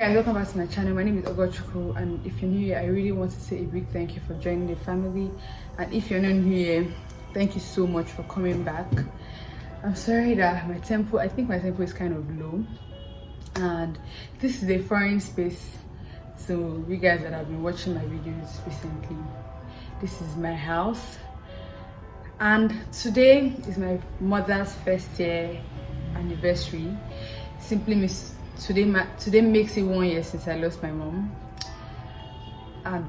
Guys, welcome back to my channel. My name is Ogochukwu, and if you're new here, I really want to say a big thank you for joining the family. And if you're not new here, thank you so much for coming back. I'm sorry that my tempo is kind of low, and this is a foreign space. So you guys that have been watching my videos recently, this is my house, and today is my mother's first year anniversary. Simply means today makes it 1 year since I lost my mom. And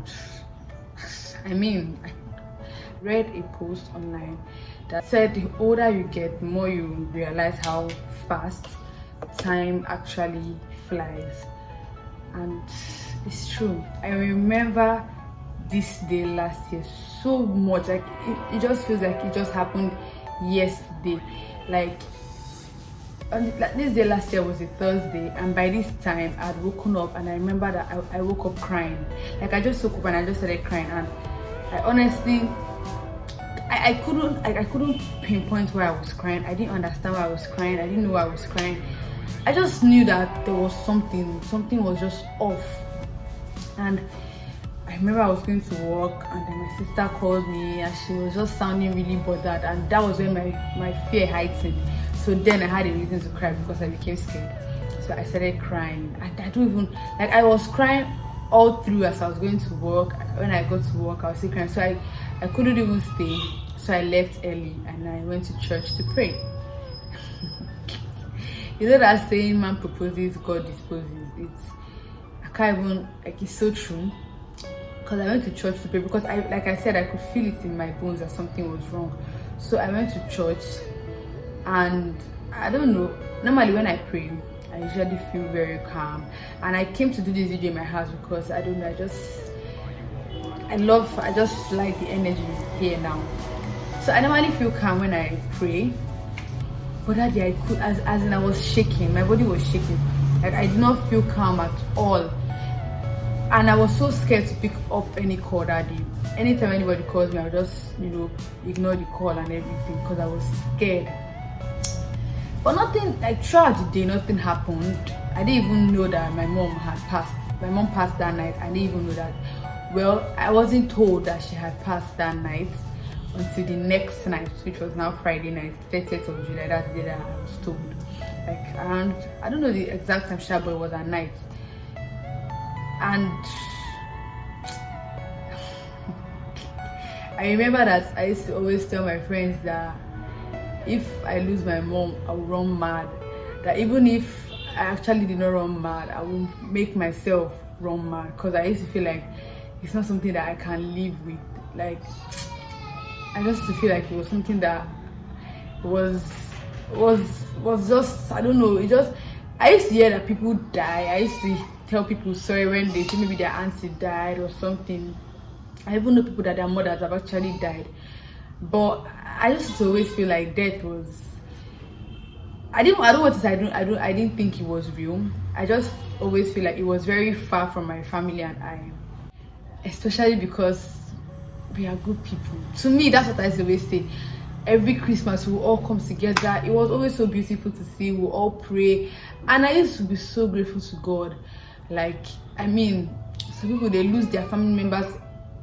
I read a post online that said the older you get, the more you realize how fast time actually flies. And it's true. I remember this day last year so much. Like it just feels like it just happened yesterday. Like this day last year was a Thursday, and by this time I'd woken up, and I remember that I woke up crying. Like I just woke up and I just started crying, and I honestly I couldn't pinpoint why I was crying. I didn't understand why I was crying. I didn't know why I was crying. I just knew that there was something was just off. And I remember I was going to work, and then my sister called me, and she was just sounding really bothered, and that was when my fear heightened. So then I had a reason to cry because I became scared. So I started crying, and I don't even, like, I was crying all through as I was going to work. When I got to work, I was still crying. So I couldn't even stay. So I left early and I went to church to pray. You know that saying, man proposes, God disposes. I can't even, like, it's so true. Because I went to church to pray because like I said, I could feel it in my bones that something was wrong. So I went to church, and I don't know, normally when I pray I usually feel very calm, and I came to do this video in my house because I don't know, I just like the energy here now. So I normally feel calm when I pray, but that day I could, as in I was shaking, my body was shaking. Like I did not feel calm at all, and I was so scared to pick up any call that day. Anytime anybody calls me, I would just, ignore the call and everything because I was scared. But nothing, like throughout the day, nothing happened. I didn't even know that my mom had passed. My mom passed that night. I didn't even know that. Well, I wasn't told that she had passed that night until the next night, which was now Friday night, 30th of July. That's the day that I was told. Like around, I don't know the exact time, but it was at night. And I remember that I used to always tell my friends that if I lose my mom, I will run mad. That even if I actually did not run mad, I will make myself run mad, because I used to feel like it's not something that I can live with. Like I just feel like it was something that was just, I don't know, I used to hear that people die. I used to tell people sorry when they say maybe their auntie died or something. I even know people that their mothers have actually died. But I just always feel like death was, I didn't think it was real. I just always feel like it was very far from my family and I, especially because we are good people. To me, that's what I always say. Every Christmas we all come together. It was always so beautiful to see. We all pray, and I used to be so grateful to God. Like, some people, they lose their family members,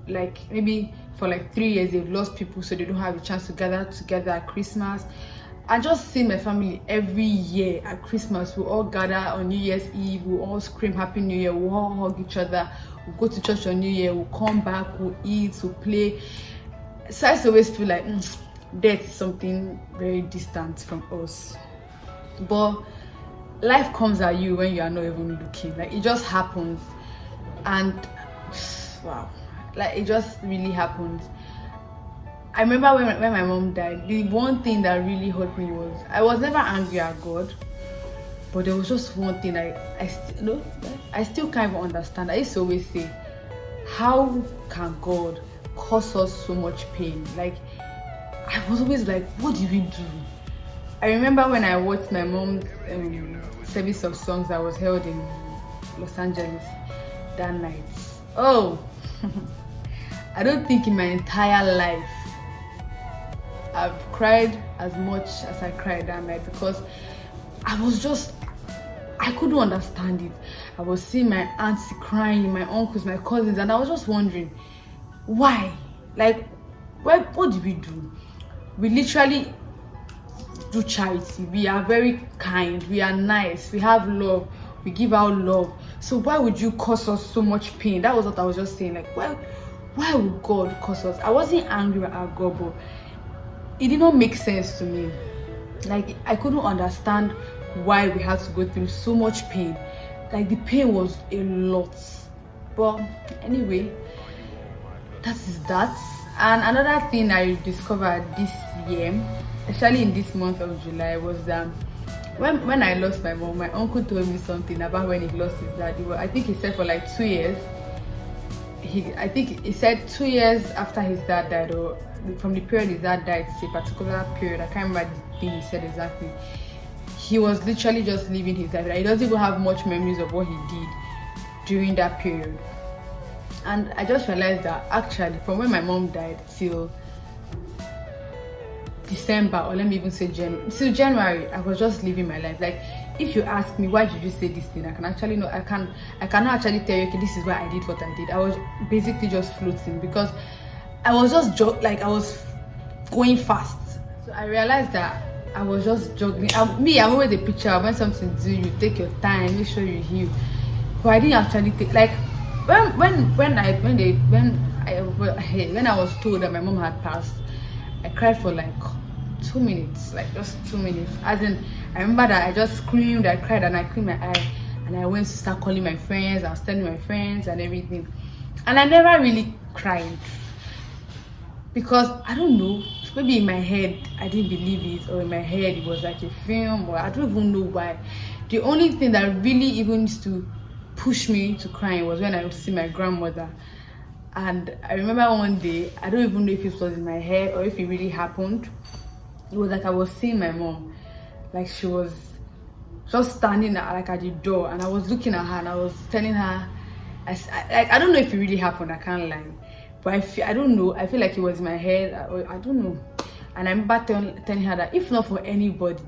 like maybe for like 3 years they've lost people, so they don't have a chance to gather together at Christmas. I just see my family every year at Christmas. We all gather on New Year's Eve. We all scream Happy New Year. We all hug each other. We go to church on New Year. We come back. We eat. We play. So I always feel like death is something very distant from us. But life comes at you when you are not even looking. Like it just happens, and wow. Like it just really happened. I remember when my mom died, the one thing that really hurt me was, I was never angry at God, but there was just one thing I still can't even understand. I used to always say, how can God cause us so much pain? Like I was always like, what did we do? I remember when I watched my mom's service of songs that was held in Los Angeles that night. Oh, I don't think in my entire life I've cried as much as I cried that night, because I was just I couldn't understand it. I was seeing my aunts crying, my uncles, my cousins, and I was just wondering, why? Like, what did we do? We literally do charity. We are very kind. We are nice. We have love. We give out love. So why would you cause us so much pain? That was what I was just saying. Like, why would God cause us? I wasn't angry at God, but it did not make sense to me. Like, I couldn't understand why we had to go through so much pain. Like, the pain was a lot. But anyway, that is that. And another thing I discovered this year, especially in this month of July, was that when I lost my mom, my uncle told me something about when he lost his dad. I think he said for like 2 years. I think he said 2 years after his dad died, or from the period his dad died, it's a particular period. I can't remember the thing he said exactly. He was literally just living his life. He doesn't even have much memories of what he did during that period. And I just realized that actually from when my mom died till December, or let me even say January, till January, I was just living my life. Like, if you ask me why did you say this thing, I can actually know. I cannot actually tell you, okay, this is why I did what I did. I was basically just floating because I was just I was going fast. So I realized that I was just juggling. I'm always a picture of when something to do, you take your time, make sure you heal. But I didn't actually take, like, when I was told that my mom had passed, I cried for like 2 minutes, like just 2 minutes. As in, I remember that I just screamed, I cried, and I cleaned my eye, and I went to start calling my friends. I was telling my friends and everything, and I never really cried because I don't know, maybe in my head I didn't believe it, or in my head it was like a film, or I don't even know why. The only thing that really even used to push me to crying was when I would see my grandmother. And I remember one day, I don't even know if it was in my head or if it really happened. It was like I was seeing my mom, like she was just standing like at the door, and I was looking at her and I was telling her, I don't know if it really happened, I can't lie, but I don't know, I feel like it was in my head, I don't know. And I remember telling her that if not for anybody,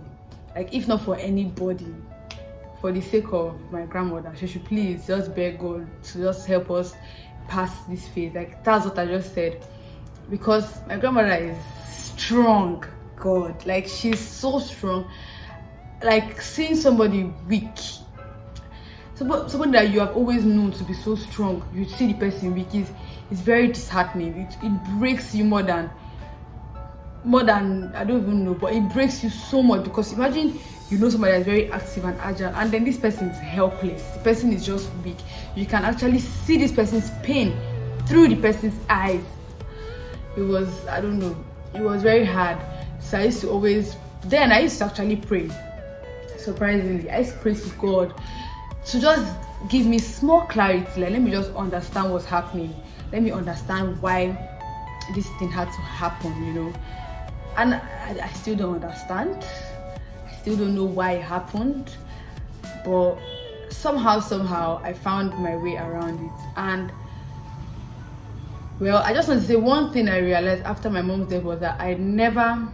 for the sake of my grandmother, she should please just beg God to just help us pass this phase. Like, that's what I just said, because my grandmother is strong. God, like, she's so strong. Like, seeing somebody weak, somebody that you have always known to be so strong, you see the person weak, is very disheartening. It breaks you more than I don't even know, but it breaks you so much. Because imagine you know somebody that's very active and agile, and then this person is helpless, the person is just weak. You can actually see this person's pain through the person's eyes. It was, I don't know, it was very hard. So I used to actually pray. Surprisingly, I used to pray to God to just give me small clarity. Like, let me just understand what's happening, let me understand why this thing had to happen, you know. And I still don't understand, I still don't know why it happened, but somehow I found my way around it. And well, I just want to say one thing I realized after my mom's death was that I've never,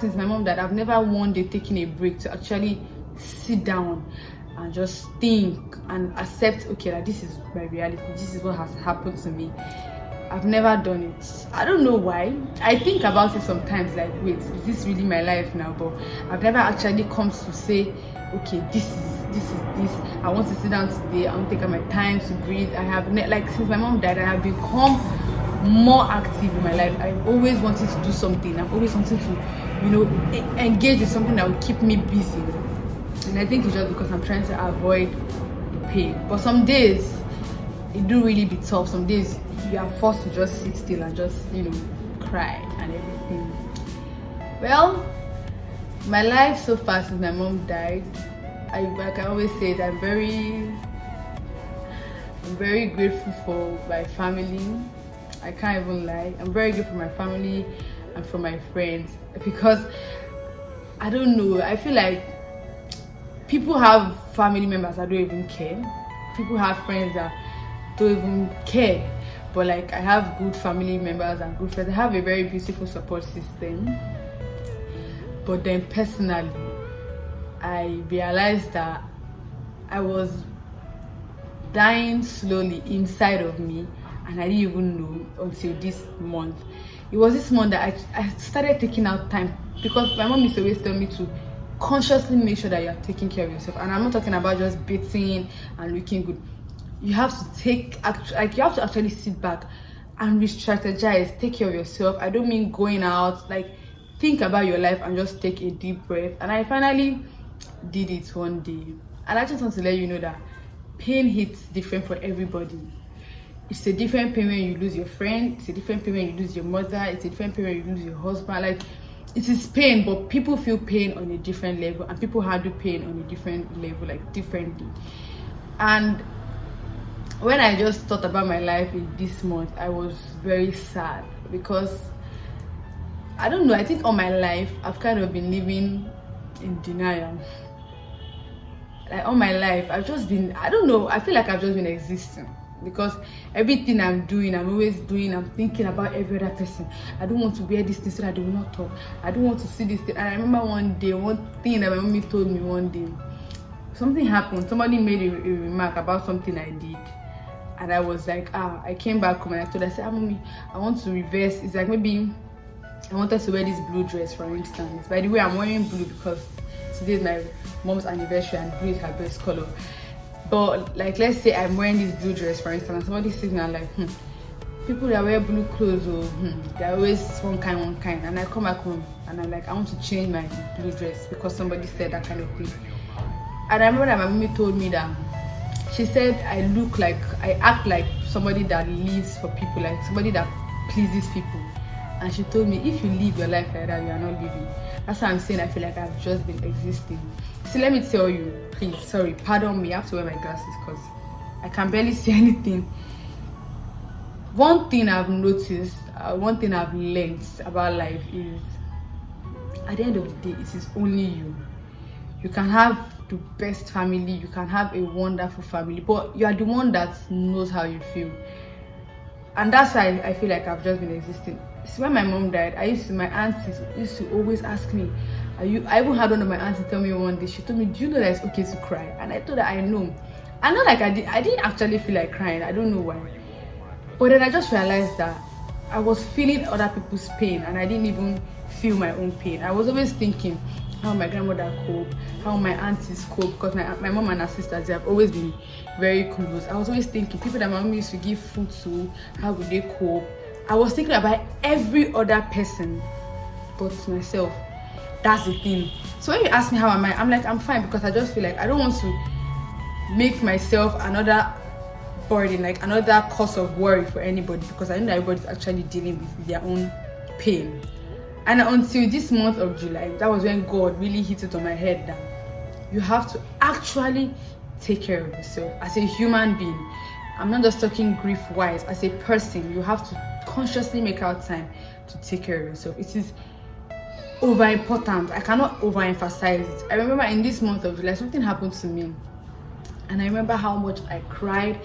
since my mom died, I've never one day taken a break to actually sit down and just think and accept, okay, that this is my reality, this is what has happened to me. I've never done it. I don't know why. I think about it sometimes, like, wait, is this really my life now? But I've never actually come to say, okay, this is this. I want to sit down today, I want to take my time to breathe. I have like, since my mom died, I have become more active in my life. I always wanted to do something. I'm always wanting to, you know, engage in something that will keep me busy. And I think it's just because I'm trying to avoid the pain. But some days it do really be tough. Some days you are forced to just sit still and just, you know, cry and everything. Well, my life so far since my mom died, like I always say, that I'm very grateful for my family. I can't even lie. I'm very grateful for my family and for my friends, because I don't know, I feel like people have family members that don't even care. People have friends that don't even care. But like, I have good family members and good friends. I have a very beautiful support system. But then personally, I realized that I was dying slowly inside of me, and I didn't even know until this month. It was this month that I started taking out time, because my mom used to always tell me to consciously make sure that you are taking care of yourself. And I'm not talking about just bathing and looking good. You have to you have to actually sit back and re-strategize, take care of yourself. I don't mean going out, like think about your life and just take a deep breath. And I finally did it one day. And I just want to let you know that pain hits different for everybody. It's a different pain when you lose your friend, it's a different pain when you lose your mother, it's a different pain when you lose your husband. Like, it is pain, but people feel pain on a different level, and people handle pain on a different level, like differently. And when I just thought about my life in this month, I was very sad, because I don't know, I think all my life I've kind of been living in denial. Like all my life I've just been, I don't know, I feel like I've just been existing, because everything I'm doing, I'm always doing, I'm thinking about every other person. I don't want to wear this thing so that they will not talk. I don't want to see this thing. And I remember one thing that my mommy told me one day. Something happened, somebody made a remark about something I did, and I was like, I came back home and I told her, I said, mommy, I want to reverse. It's like, maybe I wanted to wear this blue dress, for instance. By the way, I'm wearing blue because today is my mom's anniversary and blue is her best color. But like, let's say I'm wearing this blue dress, for instance, and somebody sees me and like, people that wear blue clothes, they're always one kind. And I come back home and I'm like, I want to change my blue dress because somebody said that kind of thing. And I remember that my mommy told me that, she said I act like somebody that lives for people, like somebody that pleases people. And she told me, if you live your life like that, you are not living. That's why I'm saying I feel like I've just been existing. See, let me tell you, please, sorry, pardon me, I have to wear my glasses because I can barely see anything. One thing I've noticed, one thing I've learned about life is, at the end of the day, it is only you. You can have the best family, you can have a wonderful family, but you are the one that knows how you feel. And that's why I feel like I've just been existing. See, when my mom died, my aunties used to always ask me, I even had one of my aunties tell me one day, she told me, do you know that it's okay to cry? And I told her, I know. I know, like I didn't actually feel like crying, I don't know why. But then I just realized that I was feeling other people's pain and I didn't even feel my own pain. I was always thinking how my grandmother cope, how my aunties cope, because my mom and her sisters, they have always been very close. I was always thinking, people that my mom used to give food to, how would they cope? I was thinking about every other person but myself. That's the thing. So when you ask me how am I, I'm like, I'm fine, because I just feel like I don't want to make myself another burden, like another cause of worry for anybody, because I know that everybody's actually dealing with their own pain. And until this month of July, that was when God really hit it on my head that you have to actually take care of yourself as a human being. I'm not just talking grief wise, as a person, you have to consciously make out time to take care of yourself. It is over important. I cannot overemphasize it. I remember in this month of July, something happened to me, and I remember how much I cried.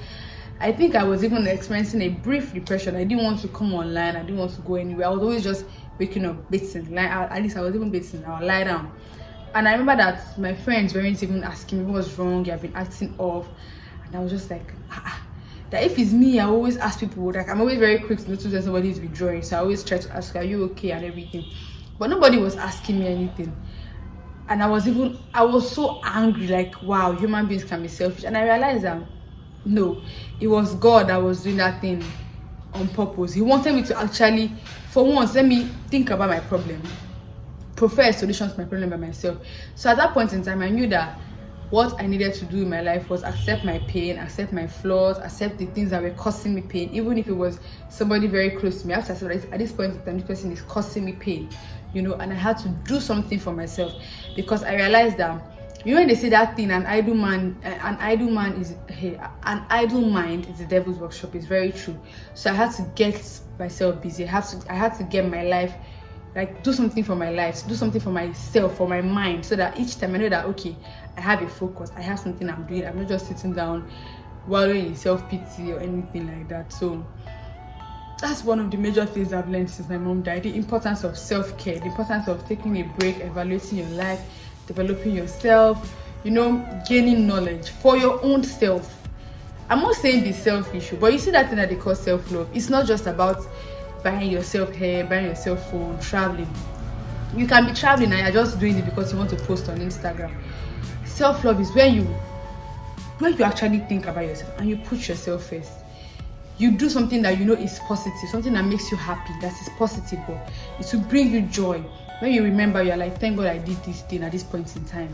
I think I was even experiencing a brief depression. I didn't want to come online, I didn't want to go anywhere. I was always just waking up, bathing. At least I was even bathing. I would lie down. And I remember that my friends weren't even asking me what's wrong, you've been acting off. And I was just like, that if it's me, I always ask people, like I'm always very quick to notice when somebody is withdrawing. So I always try to ask, are you okay, and everything. But nobody was asking me anything. And I was so angry, like, wow, human beings can be selfish. And I realized that no, it was God that was doing that thing on purpose. He wanted me to actually, for once, let me think about my problem, prefer a solution to my problem by myself. So at that point in time, I knew that what I needed to do in my life was accept my pain, accept my flaws, accept the things that were causing me pain, even if it was somebody very close to me. I have to accept that at this point in time, this person is causing me pain, and I had to do something for myself, because I realized that, when they say that thing, an idle mind is the devil's workshop, is very true. So I had to get myself busy. I had to get my life, like do something for my life, do something for myself, for my mind, so that each time I know that, okay, I have a focus, I have something I'm doing, I'm not just sitting down wallowing in self-pity or anything like that. So that's one of the major things I've learned since my mom died: the importance of self-care, the importance of taking a break, evaluating your life, developing yourself, gaining knowledge for your own self. I'm not saying be selfish, but you see that thing that they call self-love. It's not just about buying yourself hair, buying yourself phone, traveling. You can be traveling and you're just doing it because you want to post on Instagram. Self-love is when you actually think about yourself and you put yourself first. You do something that is positive, something that makes you happy, that is positive, but it will bring you joy. When you remember, you're like, thank God I did this thing at this point in time.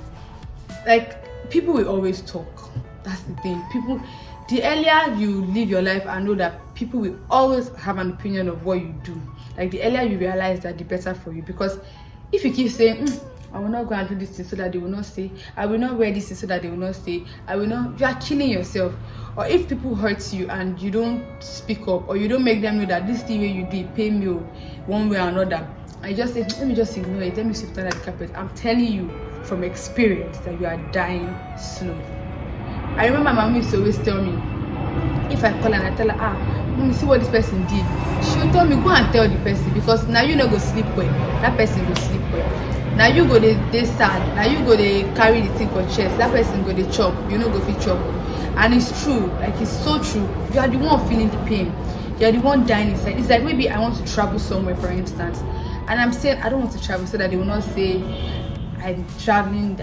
Like, people will always talk. That's the thing. The earlier you live your life, I know that people will always have an opinion of what you do. Like, the earlier you realize that, the better for you. Because if you keep saying, I will not go and do this thing so that they will not say, I will not wear this thing so that they will not say, you are killing yourself. Or if people hurt you and you don't speak up, or you don't make them know that this thing where you did pay me one way or another, I just say, let me just ignore it, let me sweep under the carpet. I'm telling you from experience that you are dying slowly. I remember my mom used to always tell me, if I call and I tell her, Mommy, see what this person did, she will tell me, go and tell the person, because now you not go sleep well, that person will sleep well. Now you go they sad, now you go they carry the thing for chest, that person go they chop, you know go fit chop. And it's true, like it's so true. You are the one feeling the pain, you are the one dying inside. It's like maybe I want to travel somewhere, for instance, and I'm saying I don't want to travel so that they will not say I'm traveling,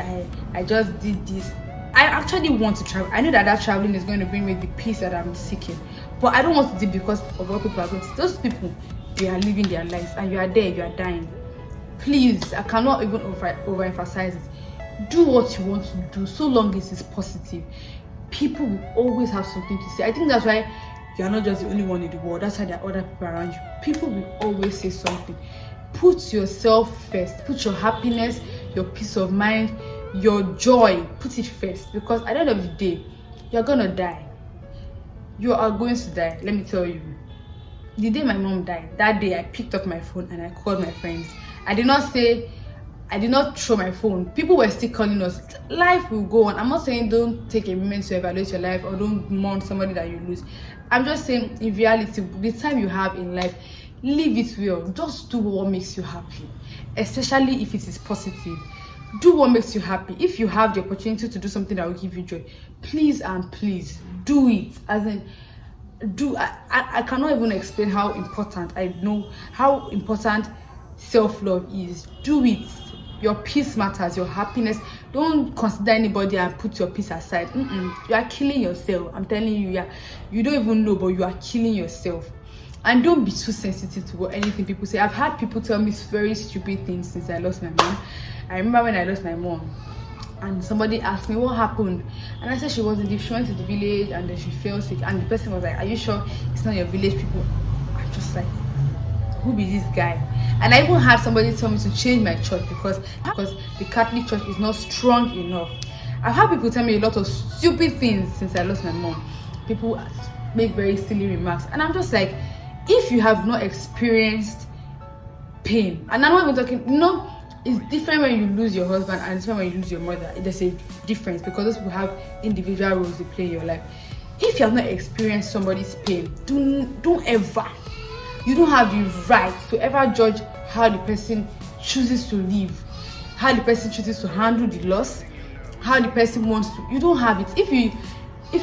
I just did this. I actually want to travel. I know that traveling is going to bring me the peace that I'm seeking, but I don't want to do it because of what people are going to. Those people, they are living their lives and you are there, you are dying. Please, I cannot even overemphasize it. Do what you want to do, so long as it's positive. People will always have something to say. I think that's why you are not just the only one in the world. That's why there are other people around you. People will always say something. Put yourself first. Put your happiness, your peace of mind, your joy, put it first. Because at the end of the day, you're gonna die. You are going to die. Let me tell you. The day my mom died, that day I picked up my phone and I called my friends. I did not throw my phone. People were still calling us. Life will go on. I'm not saying don't take a moment to evaluate your life or don't mourn somebody that you lose. I'm just saying, in reality, the time you have in life, live it well. Just do what makes you happy, especially if it is positive. Do what makes you happy. If you have the opportunity to do something that will give you joy, please and please do it. As in, I cannot even explain how important self-love is. Do it. Your peace matters, your happiness. Don't consider anybody and put your peace aside. You are killing yourself. I'm telling you, you don't even know, but you are killing yourself. And don't be too sensitive to what anything people say. I've had people tell me very stupid things since I lost my mom. I remember when I lost my mom and somebody asked me what happened, and I said she went to the village and then she fell sick, and the person was like, are you sure it's not your village people? I'm just like, who be this guy? And I even had somebody tell me to change my church because the Catholic Church is not strong enough. I've had people tell me a lot of stupid things since I lost my mom. People make very silly remarks, and I'm just like, if you have not experienced pain, and I'm not even talking, it's different when you lose your husband and it's different when you lose your mother. There's a difference because those people have individual roles they play in your life. If you have not experienced somebody's pain, don't ever. You don't have the right to ever judge how the person chooses to live, how the person chooses to handle the loss, how the person wants to. You don't have it. If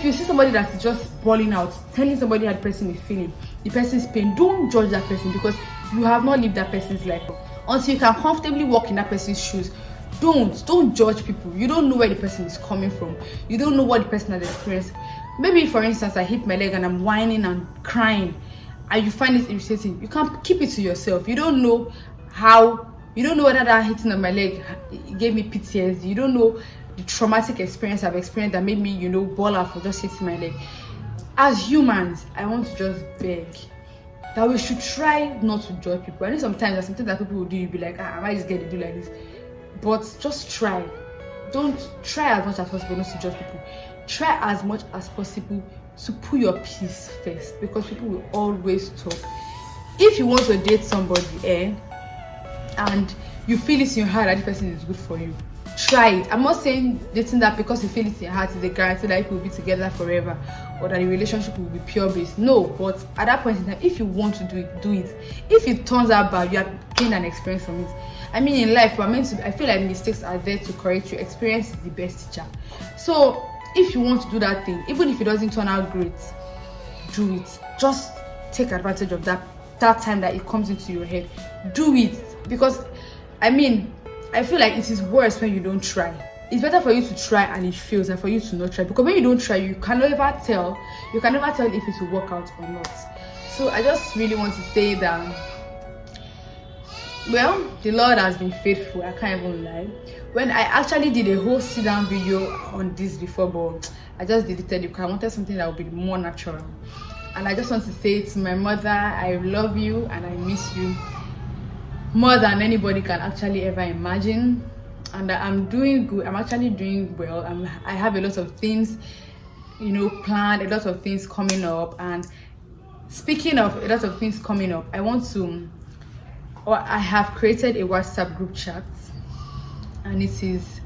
you see somebody that's just bawling out, telling somebody how the person is feeling, the person's pain, don't judge that person because you have not lived that person's life. Until you can comfortably walk in that person's shoes, don't judge people. You don't know where the person is coming from. You don't know what the person has experienced. Maybe, for instance, I hit my leg and I'm whining and crying, and you find it irritating. You can't keep it to yourself. You don't know whether that hitting on my leg gave me PTSD. You don't know the traumatic experience I've experienced that made me, bawl out for just hitting my leg. As humans, I want to just beg that we should try not to judge people. I know sometimes there's something that people will do, you'll be like, I might just get to do like this. But just try. Don't try as much as possible not to judge people. Try as much as possible to put your peace first, because people will always talk. If you want to date somebody and you feel it in your heart that this person is good for you, try it. I'm not saying dating that because you feel it in your heart is a guarantee that you will be together forever or that the relationship will be pure based. No, but at that point in time, if you want to do it, do it. If it turns out bad, you have gained an experience from it. I mean, in life, we're meant to. I feel like mistakes are there to correct you. Experience is the best teacher. So if you want to do that thing, even if it doesn't turn out great, do it. Just take advantage of that time that it comes into your head. Do it, because I mean, I feel like it is worse when you don't try. It's better for you to try and it fails than for you to not try, because when you don't try, you can never tell if it will work out or not. So I just really want to say that, well, the Lord has been faithful. I can't even lie. When I actually did a whole sit down video on this before, but I just deleted it because I wanted something that would be more natural. And I just want to say to my mother, I love you and I miss you more than anybody can actually ever imagine. And I'm doing good. I'm actually doing well. I have a lot of things, planned, a lot of things coming up. And speaking of a lot of things coming up, I have created a WhatsApp group chat, and it is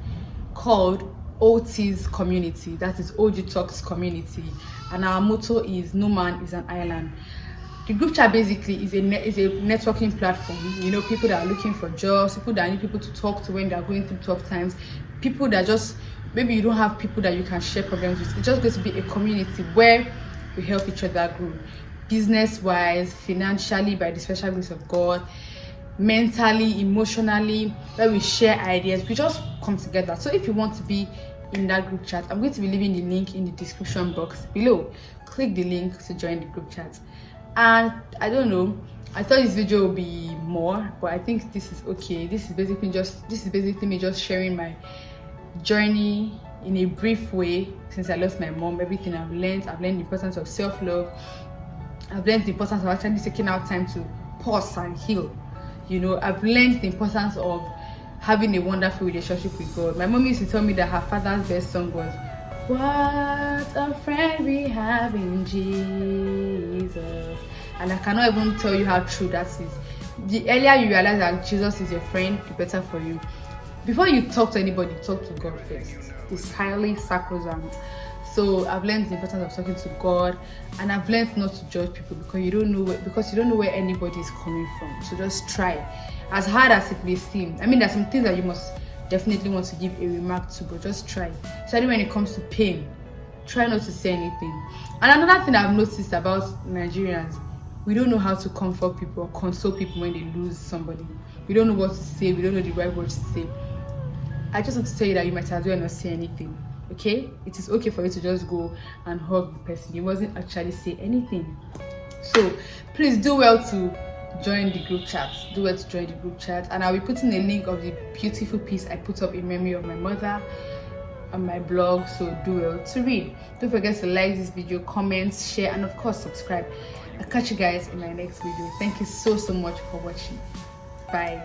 called OT's Community. That is OG Talks Community. And our motto is "No man is an island." The group chat basically is a networking platform. People that are looking for jobs, people that need people to talk to when they are going through tough times, people that just, maybe you don't have people that you can share problems with. It's just going to be a community where we help each other grow, business-wise, financially, by the special grace of God, mentally, emotionally, where we share ideas. We just come together. So if you want to be in that group chat, I'm going to be leaving the link in the description box below. Click the link to join the group chat. And I don't know, I thought this video would be more, but I think this is okay. This is basically me just sharing my journey in a brief way since I lost my mom. Everything I've learned the importance of self-love. I've learned the importance of actually taking out time to pause and heal. I've learned the importance of having a wonderful relationship with God. My mom used to tell me that her father's best song was, "What a friend we have in Jesus." And I cannot even tell you how true that is. The earlier you realize that Jesus is your friend, the better for you. Before you talk to anybody, talk to God first. It's highly sacrosanct. So I've learned the importance of talking to God, and I've learned not to judge people because you don't know where anybody is coming from. So just try. As hard as it may seem. I mean, there's some things that you must definitely want to give a remark to, but just try. Especially when it comes to pain, try not to say anything. And another thing I've noticed about Nigerians, we don't know how to comfort people or console people when they lose somebody. We don't know what to say. We don't know the right words to say. I just want to tell you that you might as well not say anything. Okay, it is okay for you to just go and hug the person. You mustn't actually say anything. So please do well to join the group chat. And I'll be putting a link of the beautiful piece I put up in memory of my mother on my blog. So do well to read. Don't forget to like this video, comment, share, and of course subscribe. I'll catch you guys in my next video. Thank you so much for watching. Bye.